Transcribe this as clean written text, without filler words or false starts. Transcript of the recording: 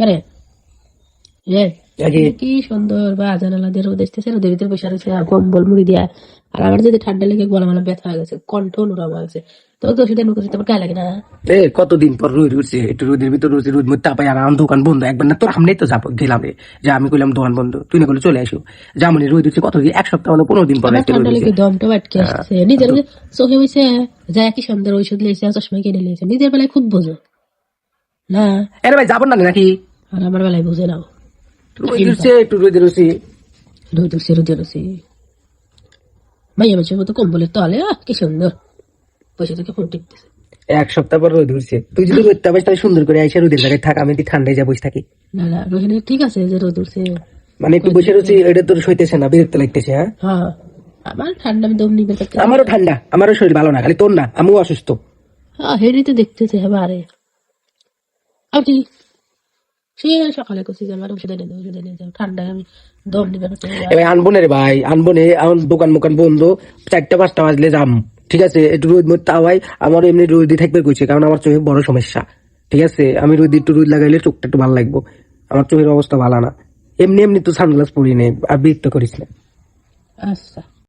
কেন কি সুন্দর বা জানালা দিয়ে রোদ আসতেছে, রোদের ভিতরে বসে রয়েছে কম্বল মুড়ি দিয়া। আর আমার যদি ঠান্ডা লেগে গলা মালা ব্যথা হয়ে গেছে, কণ্ঠ নরম হয়ে গেছে, তো তো সেটা নুকে তোমার গায়ে লাগে না? কতদিন পর রোদ উঠছে, একটু রোদের ভিতর রোজ রোদ মধ্যে তাপাই আর আমার দোকান বন্ধ একবার না তোর সামনেই তো যাবো গেলাম রে, যে আমি কইলাম দোকান বন্ধ, তুই না করলে চলে আসো। যেমন রোদ উঠছে কত এক সপ্তাহ হলো 15 দিন পর আমার ঠান্ডা লেগে দমটা আটকে আসছে, নিজের চোখে বসে যায় কি সুন্দর ঔষধ লিয়েছে, চশমা কিনে নিয়েছে, নিজের বেলায় খুব বোঝো না। আরে ভাই যাবো না নাকি? আর আমার বেলায় বুঝে নাও, রোদ উঠছে একটু রোদের উঠছি, রোদ উঠছে রোদের উঠছে, মাইয়া মানুষের মতো কম্বলের তলে কি সুন্দর বসে থেকে ফোন টিপতেছে। এক সপ্তাহ পর রোদ উঠছে, তুই যদি রোদ তাপাস তাহলে সুন্দর করে আইসা রোদের জায়গায় থাক, আমি ঠান্ডায় যা বসে থাকি। না না রোহিণী ঠিক আছে যে রোদ উঠছে, মানে একটু বসে রয়েছি, এটা তোর সইতেছে না, বিরক্ত লাগতেছে। হ্যাঁ হ্যাঁ আমার ঠান্ডা আমি দম নিবে করতে, আমারও ঠান্ডা, আমারও শরীর ভালো না, খালি তোর না, আমিও অসুস্থ। হ্যাঁ হেঁটে তো দেখতেছে হবে। আরে আপনি সে সকালে করছি যে আমার ওষুধ এনে দেবো, ওষুধ এনে দেবো, ঠান্ডায় আমি দম নিবে করতে। এবার আনবো না রে ভাই, আনবো নে, এখন দোকান মোকান বন্ধ, 4টা 5টা বাজলে যাম। ঠিক আছে, একটু রোদ মধ্যে তাওয়াই আমার এমনি রোদি থাকবে কইছে, কারণ আমার চোখে বড় সমস্যা। ঠিক আছে, আমি রোদ একটু রোদ লাগাইলে চোখটা একটু ভালো লাগবো, আমার চোখের অবস্থা ভালো না। এমনি এমনি তো সানগ্লাস পরি নে, আর বিরক্ত করিস না। আচ্ছা।